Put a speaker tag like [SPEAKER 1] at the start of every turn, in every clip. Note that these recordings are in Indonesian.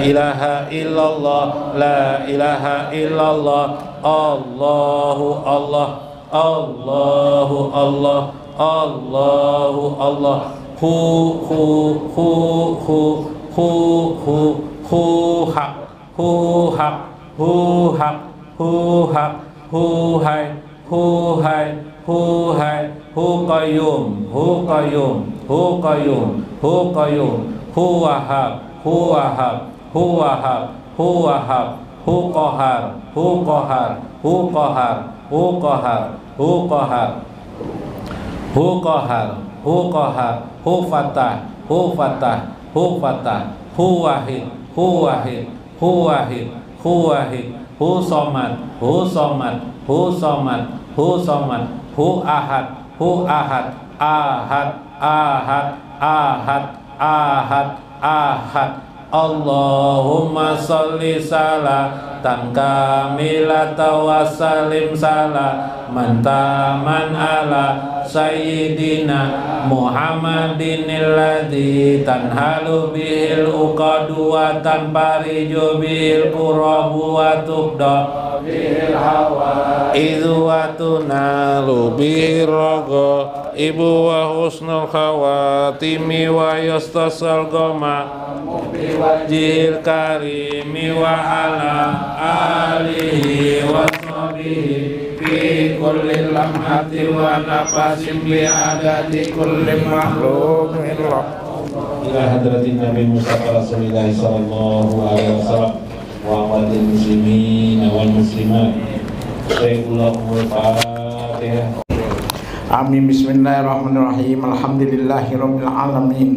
[SPEAKER 1] ilaha illallah, la ilaha illallah, Allahu Allah, Allahu Allah, Allahu Allah, hu hak, hu hak, hu hak, hu hak, hu hai, hu hai, hu hai, hu qayyum, hu qayyum, hu qayyum, hu qayyum, hu wahab, hu wahab, hu wahab, hu wahab, hu qahar, hu qahar, hu qahar, hu qahar, hu qahar, hu qahar, hu qahar, hu fatah, hu fatah, hu fatah, hu wahid, hu wahid, hu wahid, hu wahid, hu somad, hu somad, hu somad, hu somad, hu ahad, hu ahad, ahad, ahad, ahad, ahad, ahad. Allahumma sholli salatan kamilatan wa sallim salaman taman ala sayyidina Muhammadin alladzi tanhalu bihil uqadu wa tanfariju bihil qurabu wa tuqda bihil hawa idhu wa tunalu bihil raga ibu wa husnul khawatimi wa yastasal goma wajil karimi wa ala alihi wa sahbihi fi kulli lamhati wa nafasim bi adadi kulli makhluqin ila hadratin Nabi Mustafa Rasulullah sallallahu alaihi wasallam wa amadil muslimin wal muslimat sayyidul fatihah.
[SPEAKER 2] Amin. Bismillahirrahmanirrahim. Alhamdulillahirabbil alamin.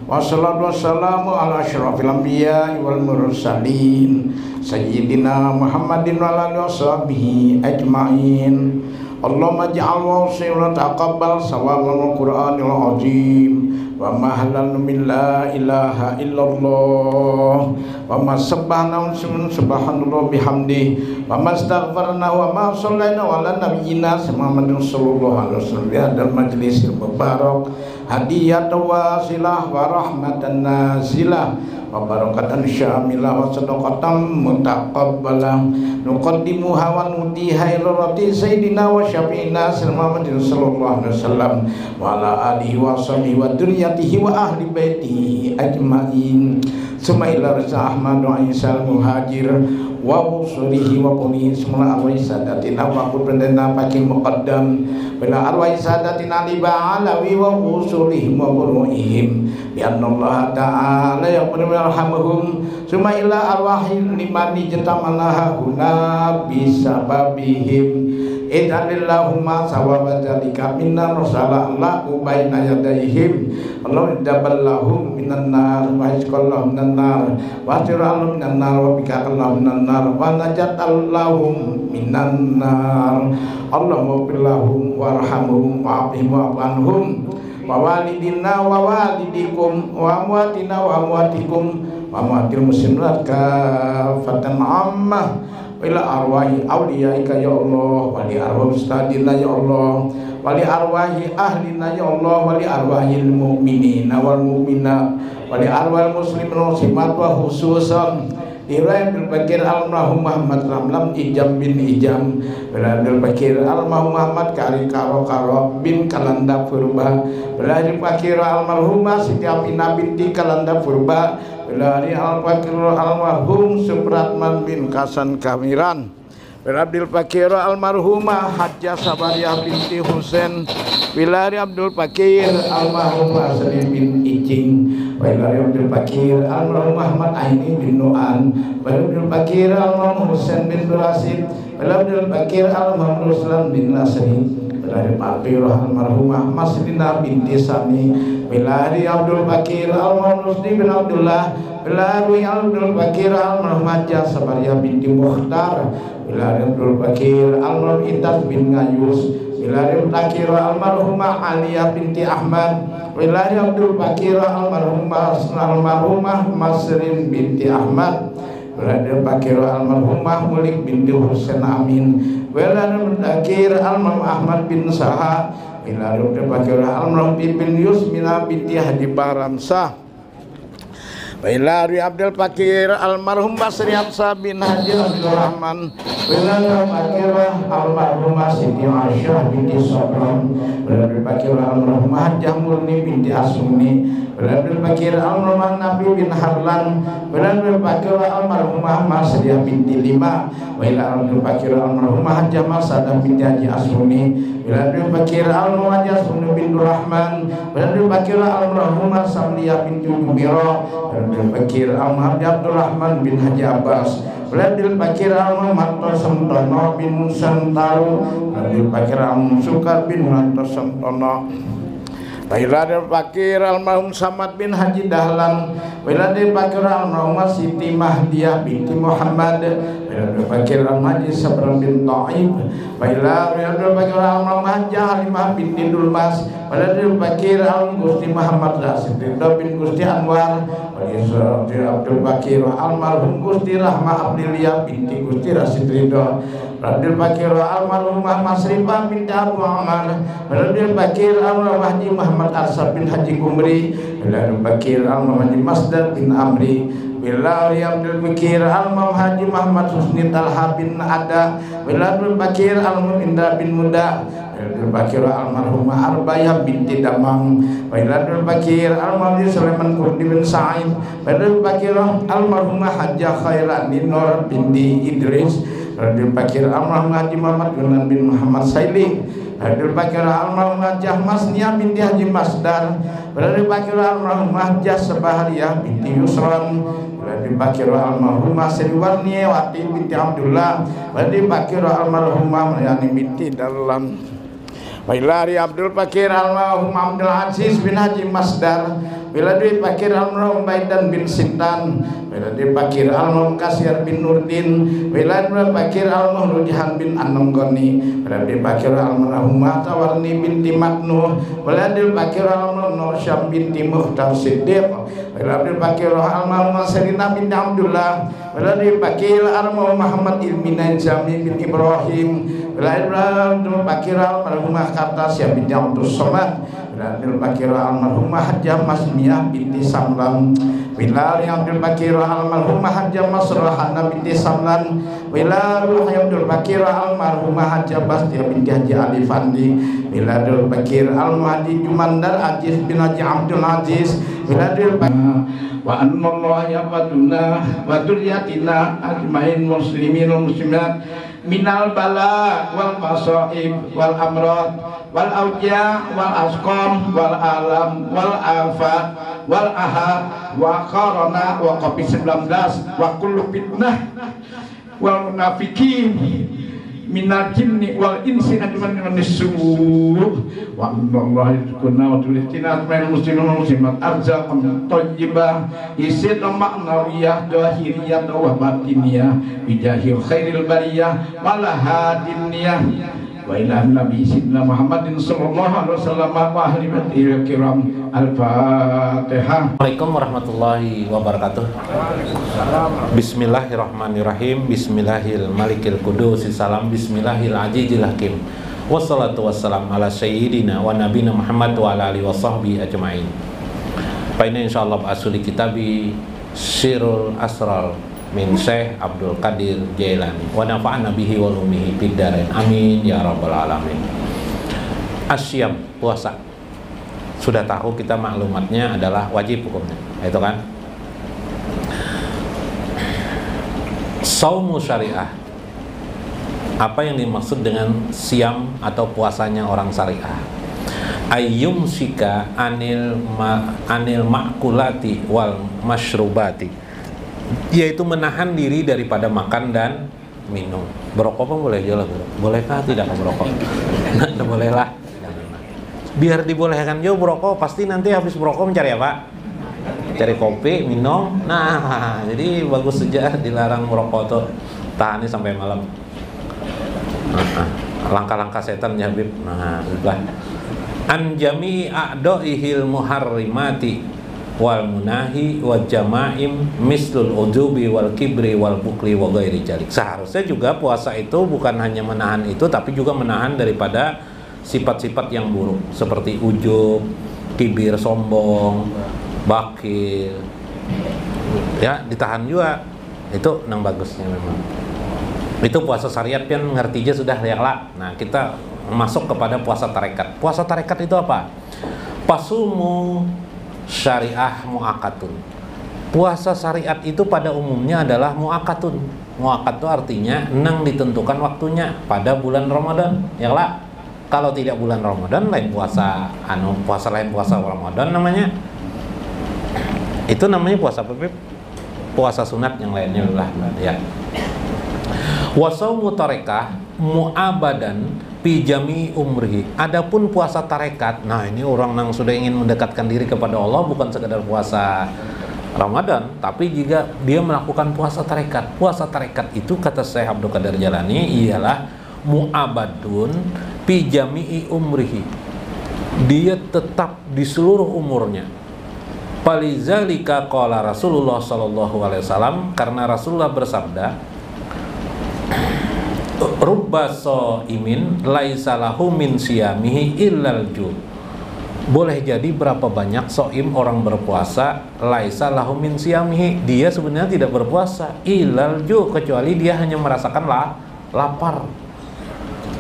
[SPEAKER 2] Wassalatu wassalamu ala asyrafil anbiya'i wal mursalin sayyidina Muhammadin wa ala alihi washabihi ajmain. Allahumma ij'al wa usilna taqabbal sawabal Qur'anil azim wa ma halalna min la ilaha illallah wa ma sabbahna subhanallah bihamdi wa ma astaghfarna wa ma shallaina wa ala nabiyyina Muhammadin sallallahu alaihi wasallam ya dal majlisil mubarak hadiyatan wasilah wa rahmatan nazilah wa barakatan syamilah wa sadaqatan mutaqabbalah nuqaddimuha wa nutiha ila rati sayyidina wa syafi'ina Muhammadin sallallahu alaihi wasallam wa ala alihi wa sahbihi wa dzurriyyatihi wa ahli baitihi ajmain. Summa ila rasul Ahmad wa Isal muhajir wa usurihi wa quli semula arwah sadatina wa qudna paking muqaddam bila arwah sadatina li ba'alawi wa usurihim wa quluihim bi annallaha ta'ala yarhamuhum summa ila arwahil limani jatamalaha huna bisababihim idallillahumma sawaba dzalika minna rasala Allahu baina yadayhim Allah daballahum minan nar wa isqallahum minan nar wa asirallahum minan nar wa bikallahum minan nar wa najatallahum minan nar Allahumma fillahum warhamhum wa'afihim wa'anhum wa walidina wa walidikum wa amwatina wa amwatikum wa amwatil muslimin kafatan ammah ila arwahi awliyaika ya Allah wali arwah ustadina ya Allah wali arwahi ahlina ya Allah wali arwahil mu'minina wal mu'minat wali arwahil muslimin muslimat wa khususan Ibrahim Bakir almarhum Muhammad Ramlam Ijam bin Ijam Ibrahim Bakir almarhum Muhammad Kari Karo Karo bin Kalanda Purba Ibrahim Bakir almarhumah Siti Aminah binti Kalanda Purba Ibrahim Bakir almarhum Supratman bin Kasan Kamiran Abdul Fakir almarhumah Hajjah Sabariyah binti Husain Wilari Abdul Fakir almarhumah Salim bin Ijing Wilari Abdul Fakir almarhum Ahmad Aini bin Nu'an Wilari Abdul Fakir almarhum Husain bin Rasid Wilari Abdul Fakir almarhum Ruslan bin Nasri Wilari Fakir almarhumah Maslina binti Sani Wilari Abdul Fakir almarhum Rusdi bin Abdullah Wilari Abdul Fakir almarhum Hajjah Sabariyah binti Mukhtar Wilari Abdul Fakir almarhum Intas bin Ngayus Wilari Fakir almarhumah Aliyah binti Ahmad Wilari Abdul Fakir almarhumah Masrin binti Ahmad Wilari Fakir almarhumah Mulik binti Husain Amin Wilari Fakir almarhum Ahmad bin Saha Wilari Fakir almarhum bin Yusmina binti Hadi Baramsah Bailari Abdul Fakir almarhum Basriat Sabin Haji Abdul Rahman. Bailari Fakir almarhum Siti Aisyah binti Sobron. Bailari Fakir almarhum Hajjah Murni binti Asuni. Bailari Fakir almarhum Nabi bin Harlan. Bailari Fakir almarhum Masriyah binti Lima. Bailari Fakir almarhum Hajjah Masadah binti Haji Asuni. Bailari Fakir almarhum Haji Asuni bin Rahman. Bailari Fakir almarhum Samliyah binti Umiro. Fakir almarhum Abdul Rahman bin Haji Abbas. Bladil Fakir almarhum Harto Sentono bin Sentaru. Bladil Fakir almarhum Sukar bin Harto Sentono. Bladil Fakir almarhum Samad bin Haji Dahlan. Bladil Fakir almarhum Siti Mahdiyah binti Muhammad. Bladil Fakir almarhum Haji Sabran bin Ta'ib. Bladil Fakir almarhum Haji Halimah binti Dulmas. Bladil Fakir almarhum Gusti Muhammad Rasid Ridho bin Gusti Anwar. Abdul Fakir almarhum Gusti Rahma Abdilia binti Gusti Rasid Ridho. Abdul Fakir almarhum Masrifah binti Abu Amar. Abdul Fakir almarhum Haji Muhammad Arsad bin Haji Kumri. Abdul Fakir almarhum Haji Masdar bin Amri. Bilal Abdul Fakir almarhum Haji Muhammad Husni Talha bin Ada. Bilal Fakir almarhum Indra bin Muda. Bilal Fakir almarhum Arbayah binti Damang. Bilal Fakir almarhum Sulaiman Kurdi bin Sa'id. Bilal Fakir almarhum Hajjah Khairani Nur binti Idris. Bilal Fakir almarhum Haji Muhammad Yunan bin Muhammad Saili. Bilal Fakir almarhum Hajjah Masnia binti Haji Masdar. Bilal Fakir almarhum Hajjah Sebahariyah binti Yusron. Bilal Fakir almarhum Sriwarni Wati binti Abdullah. Bilal Fakir almarhum Maryani binti Dalam. Bailari Abdul Fakir almarhum Abdul Aziz bin Haji Masdar. Biladi Fakir almarhum Baidan bin Sintan. Biladi Fakir almarhum Kasir bin Nurdin. Biladi Fakir almarhum Rujihan bin Ananggoni. Biladi Fakir almarhum Matawarni binti Matnuh. Biladi Fakir almarhum Nursyam binti Muhtar Siddiq. Biladi Fakir almarhum Serina binti Abdullah. Biladi Fakir almarhum Muhammad Ilminan Jami bin Ibrahim. Biladi Fakir almarhum Kartasya binti Abdul Somad. Biladi Fakir almarhum Hajjah Masmiyah binti Samlan. Bilal Abdul Fakir almarhum Hajjah Masrohana binti Samlan. Bilal Abdul Fakir almarhum Hajjah Bastia binti Haji Ali Fandi. Bilal Fakir almarhum Haji Jumandar Aziz bin Haji Abdul Aziz. Bilal wa annallaha yaqaduna wa dzurriyyatina ajmain muslimin wal muslimat minal bala wal masaib wal amrad wal auja wal asqam wal alam wal afat wal ahad wa qarana wa covid-19 wa kullu fitnah wal munafiqin minal jinni wal insi ajmain min as-su'ur wa anallahu yuzkuna wa tulisina min muslimin wal muslimat arzaqan thayyibah isid ma'nawiyah zahiriyah wa batiniyah bijahil khairil bariyah wal hadiniyah wa ila nabi sayyidina Muhammadin sallallahu alaihi wasallam wa ahli batil kiram. Al-Fatihah.
[SPEAKER 1] Assalamualaikum warahmatullahi wabarakatuh. Bismillahirrahmanirrahim. Bismillahil malikil qudusis salam. Bismillahil ajijil hakim. Wassalatu wassalam ala sayyidina wa nabina Muhammad wa ala alihi wa sahbihi ajma'in. Fa inna insyaallah ba'asuli kitabi Sirul Asral min Syekh Abdul Qadir Jailani wa nafa'ana bihi wa lumihi fid dharain amin ya rabbal alamin. Asyam, puasa. Sudah tahu kita maklumatnya adalah wajib hukumnya, itu kan? Saumu syariah. Apa yang dimaksud dengan siam atau puasanya orang syariah? Ayyum sika anil makulati wal mashrubati, yaitu menahan diri daripada makan dan minum. Berokok pun boleh jelas, bolehkah tidak berokok? Tidak bolehlah. Biar dibolehkan jauh berokok, pasti nanti habis berokok mencari apa? Cari kopi, minum. Nah, jadi bagus saja dilarang merokok tuh. Tahani sampai malam. Langkah-langkah setan ya Habib. Nah, udah. An jami a'dha'ihil muharrimati wal munahi wa jama'im mislul ujubi wal kibri wal bukli wa ghairi jalik. Seharusnya juga puasa itu bukan hanya menahan itu, tapi juga menahan daripada sifat-sifat yang buruk seperti ujub, kibir, sombong, bakil, ya ditahan juga. Itu nang bagusnya memang. Itu puasa syariat kan ngerti aja sudah ya lah. Nah, kita masuk kepada puasa tarekat. Puasa tarekat itu apa? Pasumu syariah mu'akatun. Puasa syariat itu pada umumnya adalah mu'akatun. Mu'akat itu artinya nang ditentukan waktunya pada bulan Ramadan, ya lah. Kalau tidak bulan Ramadan lain puasa lain puasa Ramadan namanya. Itu namanya puasa apa? Puasa sunat yang lainnya lah ya. Wasaumu tarekah mu'abadan pijami umrihi. Adapun puasa tarekat, nah ini orang yang sudah ingin mendekatkan diri kepada Allah, bukan sekedar puasa Ramadan, tapi juga dia melakukan puasa tarekat. Puasa tarekat itu kata Syekh Abdul Qadir Jalani ialah mu'abadun pijami umrihi. Dia tetap di seluruh umurnya. Palizalika qala Rasulullah sallallahu alaihi wasallam, karena Rasulullah bersabda, rubba shaimin laisa lahu min siyamihi illal ju. Boleh jadi berapa banyak shaim orang berpuasa laisa lahu min siyamihi, dia sebenarnya tidak berpuasa illal ju, kecuali dia hanya merasakan lapar.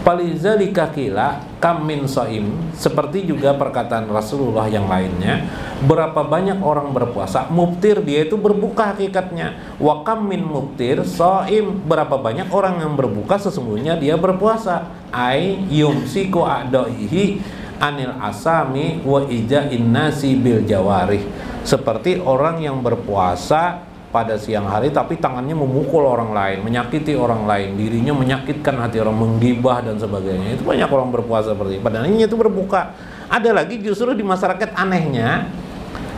[SPEAKER 1] Palizalika qila kam min shaim, seperti juga perkataan Rasulullah yang lainnya, berapa banyak orang berpuasa muftir, dia itu berbuka hakikatnya. Wa kam min muftir shaim, berapa banyak orang yang berbuka sesungguhnya dia berpuasa. Ai yumsiku a'daihi anil asami wa ija'in nasi bil jawarih, seperti orang yang berpuasa pada siang hari tapi tangannya memukul orang lain, menyakiti orang lain, dirinya menyakitkan hati orang, menggibah dan sebagainya. Itu banyak orang berpuasa seperti itu, padahal ini itu berbuka. Ada lagi justru di masyarakat anehnya,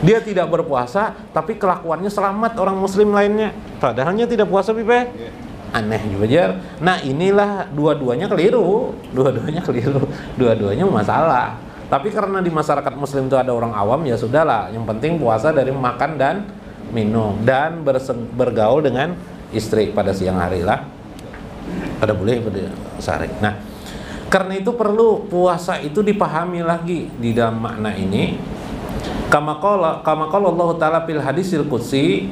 [SPEAKER 1] dia tidak berpuasa tapi kelakuannya selamat orang muslim lainnya, padahalnya tidak puasa pipe. Aneh juga. Nah, inilah dua-duanya keliru, dua-duanya masalah. Tapi karena di masyarakat muslim itu ada orang awam, ya sudahlah, yang penting puasa dari makan dan minum dan bergaul dengan istri pada siang hari lah. Ada boleh sehari. Nah, karena itu perlu puasa itu dipahami lagi di dalam makna ini. Kama qala Allah Ta'ala fil hadisil qudsi,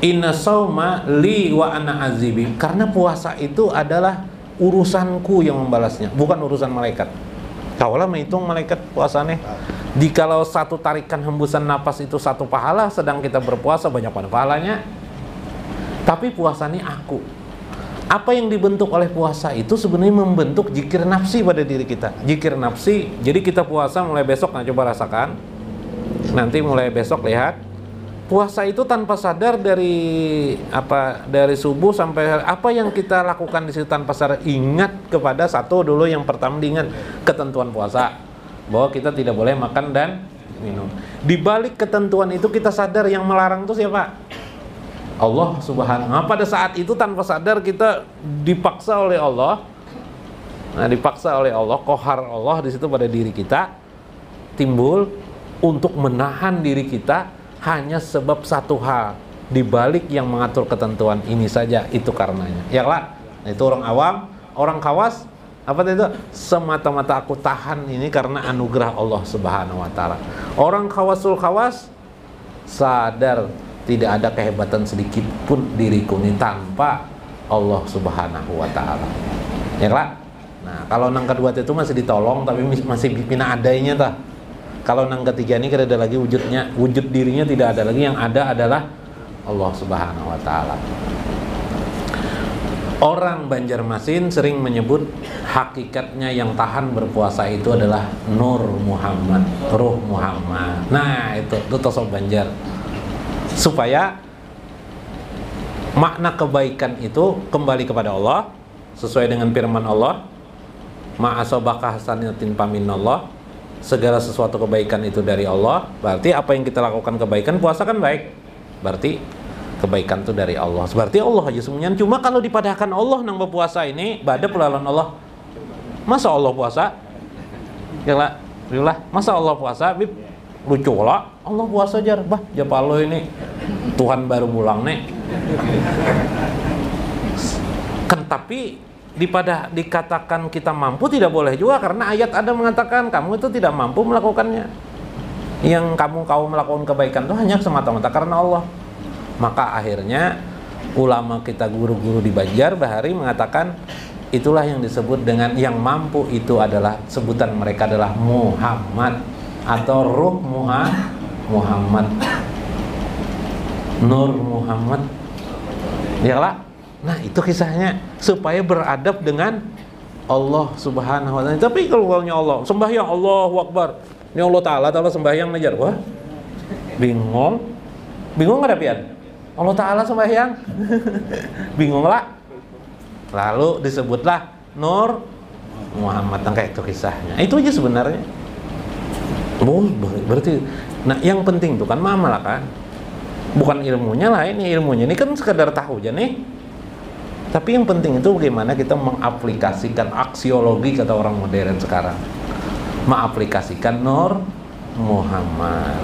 [SPEAKER 1] inna sauma li wa ana azibi. Karena puasa itu adalah urusanku yang membalasnya, bukan urusan malaikat. Kaulah menghitung malaikat puasanya. Jikalau satu tarikan hembusan napas itu satu pahala, sedang kita berpuasa banyak pada pahalanya. Tapi puasanya aku. Apa yang dibentuk oleh puasa itu sebenarnya membentuk zikir nafsi pada diri kita. Zikir nafsi. Jadi kita puasa mulai besok, nah coba rasakan. Nanti mulai besok lihat. Puasa itu tanpa sadar dari subuh sampai apa yang kita lakukan di situ tanpa sadar. Ingat kepada satu dulu, yang pertama diingat ketentuan puasa, bahwa kita tidak boleh makan dan minum. Di balik ketentuan itu kita sadar yang melarang itu siapa? Allah Subhanahu. Nah, pada saat itu tanpa sadar kita dipaksa oleh Allah. Nah, dipaksa oleh Allah, qahar Allah di situ pada diri kita timbul untuk menahan diri kita hanya sebab satu hal. Di balik yang mengatur ketentuan ini saja, itu karenanya. Ya lah, itu orang awam, orang khawas. Apa itu? Semata-mata aku tahan ini karena anugerah Allah Subhanahu wa Ta'ala. Orang khawasul khawas sadar tidak ada kehebatan sedikit pun diriku ini tanpa Allah Subhanahu wa Ta'ala. Ya lah. Nah, kalau nang kedua itu masih ditolong tapi masih pina adanya tah. Kalau nang ketiga ini ada lagi wujudnya, wujud dirinya tidak ada lagi, yang ada adalah Allah Subhanahu wa Ta'ala. Orang Banjarmasin sering menyebut hakikatnya yang tahan berpuasa itu adalah Nur Muhammad, Ruh Muhammad. Nah, itu tasawuf Banjar. Supaya makna kebaikan itu kembali kepada Allah sesuai dengan firman Allah, ma'asobaka hasanatin paminallah. Segala sesuatu kebaikan itu dari Allah. Berarti apa yang kita lakukan kebaikan, puasa kan baik. Berarti kebaikan itu dari Allah. Berarti Allah aja semuanya. Cuma kalau dipadahkan Allah nang berpuasa ini, badap lawan Allah. Masa Allah puasa? Ya lah, masa Allah puasa? Bib, lucu lah. Allah puasa jar, bah, japa lo ini. Tuhan baru pulang nih. Kan tapi dikatakan kita mampu tidak boleh juga, karena ayat ada mengatakan kamu itu tidak mampu melakukannya. Yang kamu melakukan kebaikan itu hanya semata-mata karena Allah. Maka akhirnya ulama kita, guru-guru di Banjar Bahari mengatakan itulah yang disebut dengan yang mampu itu adalah, sebutan mereka adalah Muhammad atau Ruh Muhammad, Nur Muhammad. Iyalah. Nah, itu kisahnya supaya beradab dengan Allah Subhanahu wa taala. Tapi kalau Allah, sembahyang Allahu Akbar. Ini Allah Ta'ala sembahyang ngajar. Wah, bingung nggak Pian? Allah Ta'ala sembahyang. Bingung lah. Lalu disebutlah Nur Muhammad. Kayak itu kisahnya. Itu aja sebenarnya. Berarti, nah yang penting tuh kan malah kan, bukan ilmunya lah, ilmunya ini kan sekedar tahu aja nih. Tapi yang penting itu bagaimana kita mengaplikasikan aksiologi, kata orang modern sekarang, mengaplikasikan Nur Muhammad.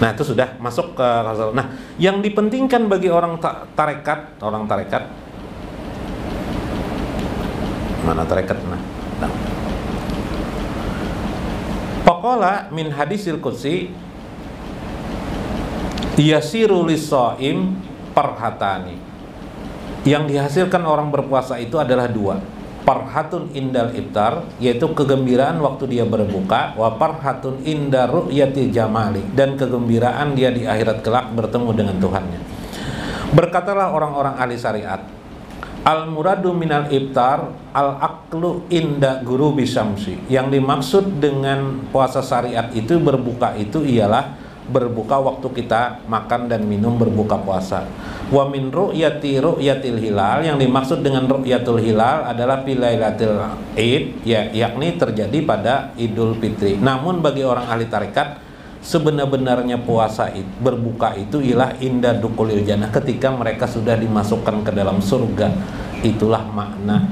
[SPEAKER 1] Nah, itu sudah masuk ke kasal. Nah, yang dipentingkan bagi orang tarekat, mana tarekat? Nah. Faqala min hadisil qudsi yasiru lis-shaim parhatani. Yang dihasilkan orang berpuasa itu adalah dua. Parhatun indal iftar, yaitu kegembiraan waktu dia berbuka, wa parhatun indar ru'yati jamali, dan kegembiraan dia di akhirat kelak bertemu dengan Tuhannya. Berkatalah orang-orang ahli syariat, al muradu minal iftar al aklu inda guru bisyamsi. Yang dimaksud dengan puasa syariat itu, berbuka itu ialah berbuka waktu kita makan dan minum berbuka puasa. Wa min ru'yatil hilal, yang dimaksud dengan ru'yatul hilal adalah filailatil id, yakni terjadi pada Idul Fitri. Namun bagi orang ahli tarekat, sebenar-benarnya puasa itu, berbuka itu ialah inda dukulil jannah, ketika mereka sudah dimasukkan ke dalam surga. Itulah makna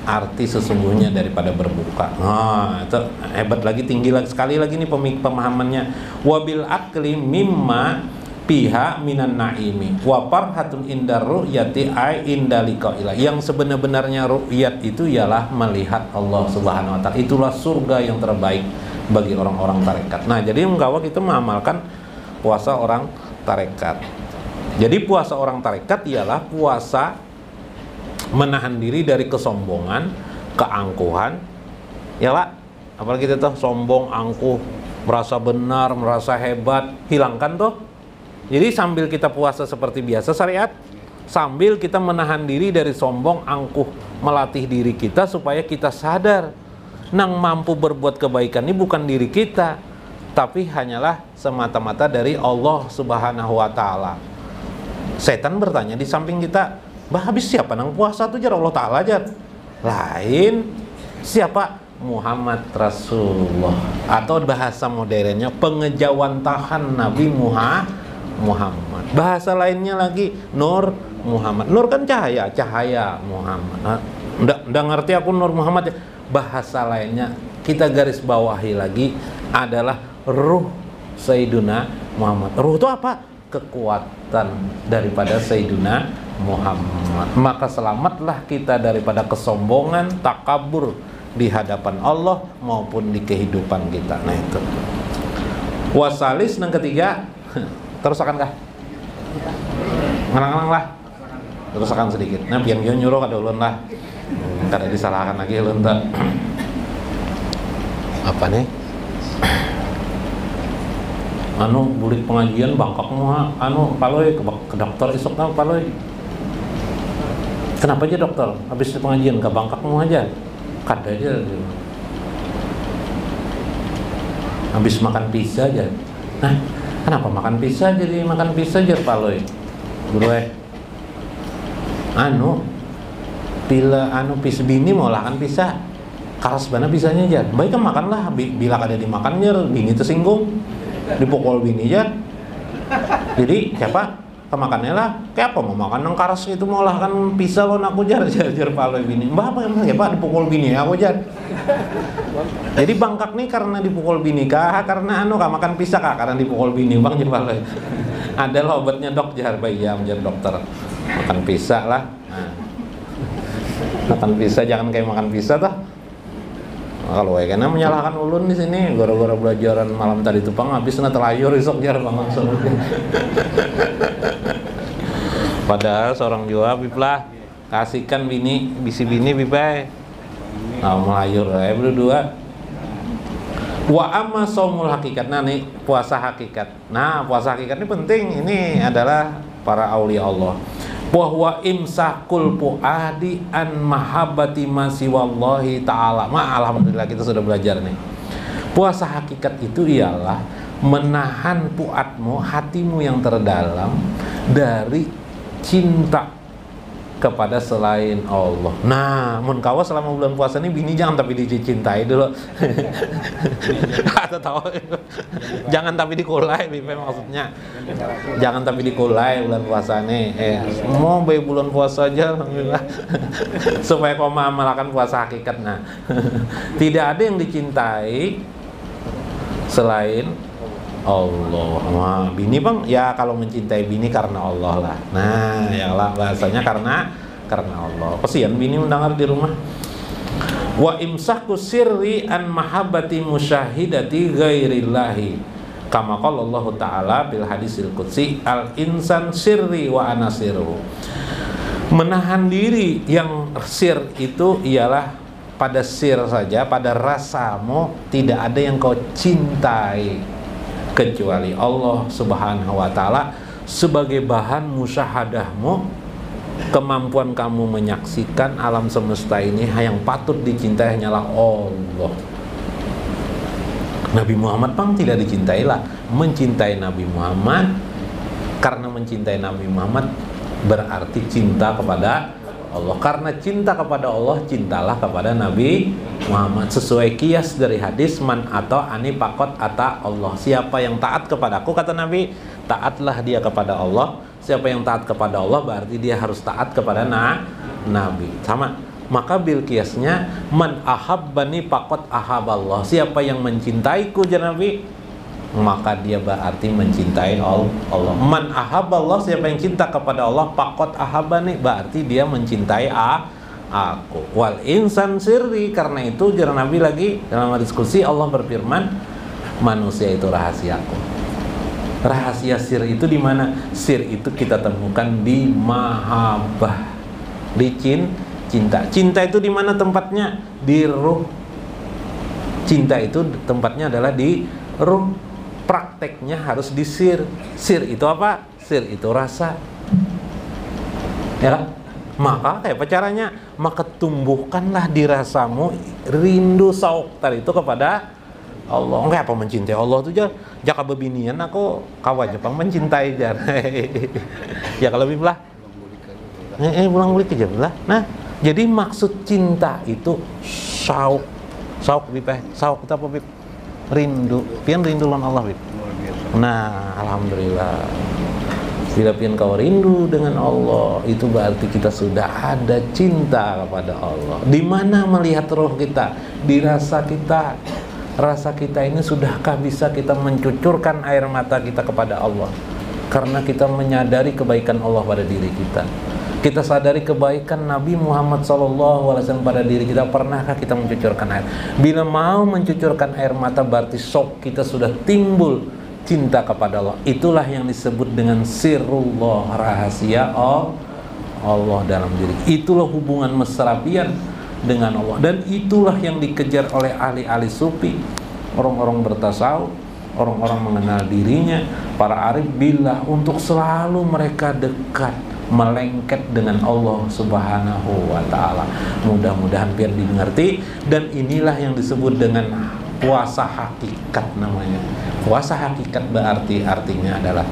[SPEAKER 1] arti sesungguhnya daripada berbuka. Nah, itu hebat lagi, tinggi lagi, sekali lagi nih pemahamannya. Wabil akli mimma piha minan naimi wa farhatun indar ru'yati ai indalika. Yang sebenar-benarnya ru'yat itu ialah melihat Allah Subhanahu wa taala. Itulah surga yang terbaik bagi orang-orang tarekat. Nah, jadi menggawa kita mengamalkan puasa orang tarekat. Jadi puasa orang tarekat ialah puasa menahan diri dari kesombongan, keangkuhan. Ya lah, apalagi kita tuh sombong, angkuh, merasa benar, merasa hebat, hilangkan tuh. Jadi sambil kita puasa seperti biasa syariat, sambil kita menahan diri dari sombong, angkuh, melatih diri kita supaya kita sadar nang mampu berbuat kebaikan ini bukan diri kita, tapi hanyalah semata-mata dari Allah Subhanahu wa taala. Setan bertanya di samping kita, bah, habis siapa nang puasa tuh jar Allah Ta'ala jar? Lain, siapa? Muhammad Rasulullah. Atau bahasa modernnya pengejawantahan Nabi Muhammad. Bahasa lainnya lagi Nur Muhammad. Nur kan cahaya Muhammad. Nggak ngerti aku Nur Muhammad ya. Bahasa lainnya kita garis bawahi lagi adalah ruh Sayyiduna Muhammad. Ruh itu apa? Kekuatan daripada Sayyiduna Muhammad. Maka selamatlah kita daripada kesombongan, takabur di hadapan Allah maupun di kehidupan kita. Nah itu. Wasalis yang ketiga, terus akankah? Ngarang-ngarang lah. Terus akan sedikit. Nah, biar nyuruh kada ulun lah. Kada disalahkan lagi ulun tak. Apa nih? Anu bulik pengajian bangkok muha, anu paloy ke dokter isok tau paloy. Kenapa aja dokter? Habis pengajian ke bangkok muha aja. Kada aja. Habis makan pizza aja. Nah, kenapa makan pizza jadi makan pizza aja paloy? Guru anu bila anu pis bini mau lah kan pizza. Karas bana pizzanya aja. Baik kan makanlah, bila kada dimakannya bini tersinggung. Dipukul bini aja. Jadi siapa kemakannya lah, kayak apa mau makan nang karas itu mau lah kan pisah lo nak jar paloy bini. Mbah apa emang ya Pak dipukul bini aku jar. Jadi bangkak nih karena dipukul bini kah? Karena anu kah makan pisah kah? Karena dipukul bini bang jar paloy. Ada lah obatnya dok jar bayam jar dokter. Makan pisah lah. Nah. Makan pisah jangan kayak makan pisah toh. Kalau karena menyalahkan ulun di sini gara-gara belajaran malam tadi itu pang habis na terlayur isok jar bangun sore. Padahal seorang jua biplah kasihkan bisi bini bipai. Nah, melayur berdua. Wa amma shaumul hakikat. Nah, nih puasa hakikat. Nah, puasa hakikat ini penting. Ini adalah para aulia Allah. Bahwa imsakul fuadi an mahabbati ma siwallahi ta'ala. Alhamdulillah kita sudah belajar nih. Puasa hakikat itu ialah menahan puatmu, hatimu yang terdalam dari cinta kepada selain Allah. Nah, mun kawa selama bulan puasa ini bini jangan tapi dicintai dulu. Atau tahu? Jangan tapi dikulai, bipe maksudnya. Jangan tapi dikulai bulan puasa nih. Mau bayi bulan puasa aja, alhamdulillah. Supaya kau mengamalkan puasa hakikat. Nah, tidak ada yang dicintai selain Allah. Wah, bini bang, ya kalau mencintai bini karena Allah lah. Nah, ya lah bahasanya karena Allah. Kesian bini mendengar di rumah. Wa imsaku sirri an mahabbati musyahidati ghairillahi. Kama qala Allah Ta'ala bil hadisil qudsi al insan sirri wa ana sirru. Menahan diri yang sir itu ialah pada sir saja, pada rasamu tidak ada yang kau cintai kecuali Allah Subhanahu wa Ta'ala. Sebagai bahan musyahadahmu, kemampuan kamu menyaksikan alam semesta ini yang patut dicintai hanyalah Allah. Nabi Muhammad pang tidak dicintailah. Mencintai Nabi Muhammad, karena mencintai Nabi Muhammad berarti cinta kepada Allah. Karena cinta kepada Allah, cintalah kepada Nabi Muhammad. Sesuai kias dari hadis, man atau ani pakot ata Allah. Siapa yang taat kepadaku, kata Nabi, taatlah dia kepada Allah. Siapa yang taat kepada Allah berarti dia harus taat kepada Nabi. Sama. Maka bil kiasnya, man ahabbani pakot ahaballah. Siapa yang mencintaiku, jana Nabi, maka dia berarti mencintai Allah. Man ahabballah, siapa yang cinta kepada Allah, pakot ahabani, berarti dia mencintai aku. Wal insan sirri, karena itu jara Nabi lagi dalam diskusi Allah berfirman, manusia itu rahasiaku. Rahasia sir itu di mana? Sir itu kita temukan di mahabbah, di cinta. Cinta itu di mana tempatnya? Di ruh. Cinta itu tempatnya adalah di ruh. Prakteknya harus di sir. Sir itu apa? Sir itu rasa. Ya kan? Maka kayak apa caranya? Maka tumbuhkanlah di rasamu rindu sauk tadi itu kepada Allah. Enggak apa mencintai Allah itu jar. Jaka bebinian aku kawan Jepang mencintai jar. Ya kalau lebih belah. Pulang balik aja belah. Nah, jadi maksud cinta itu sauk. Sauk bipeh. Sauk itu apa bip? Rindu, pian rindu lan Allah. Nah, alhamdulillah. Bila pian kau rindu dengan Allah, itu berarti kita sudah ada cinta kepada Allah. Di mana melihat roh kita? Di rasa kita. Rasa kita ini sudahkah bisa kita mencucurkan air mata kita kepada Allah? Karena kita menyadari kebaikan Allah pada diri kita. Kita sadari kebaikan Nabi Muhammad SAW pada diri kita. Pernahkah kita mencucurkan air? Bila mau mencucurkan air mata berarti sok kita sudah timbul cinta kepada Allah. Itulah yang disebut dengan sirrullah, rahasia Allah dalam diri. Itulah hubungan mesra pian dengan Allah. Dan itulah yang dikejar oleh ahli-ahli sufi, orang-orang bertasawuf, orang-orang mengenal dirinya, para arif billah, untuk selalu mereka dekat, melengket dengan Allah Subhanahu wa Ta'ala. Mudah-mudahan biar dimengerti. Dan inilah yang disebut dengan puasa hakikat namanya. Puasa hakikat berarti artinya adalah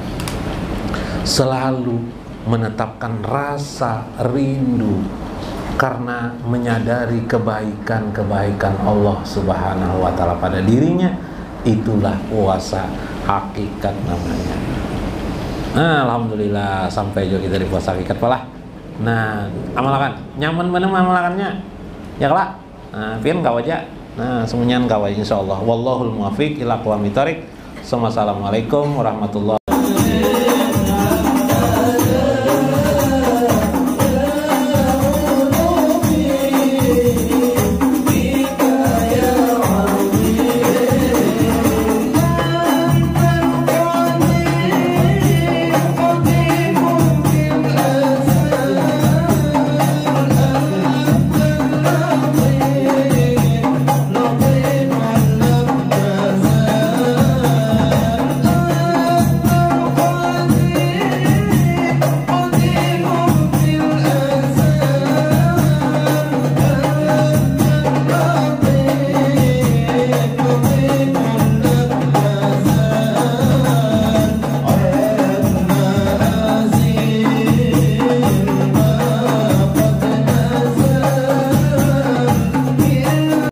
[SPEAKER 1] selalu menetapkan rasa rindu karena menyadari kebaikan-kebaikan Allah Subhanahu wa Ta'ala pada dirinya. Itulah puasa hakikat namanya. Nah, alhamdulillah sampai juga kita di puasa hakikat palah. Nah, amalkan. Nyaman mana amalakannya? Ya kelak. Nah, pian kau aja. Nah, semuanya kau aja insyaallah. Wallahul muwaffiq ila aqwamit thoriq. Assalamualaikum warahmatullahi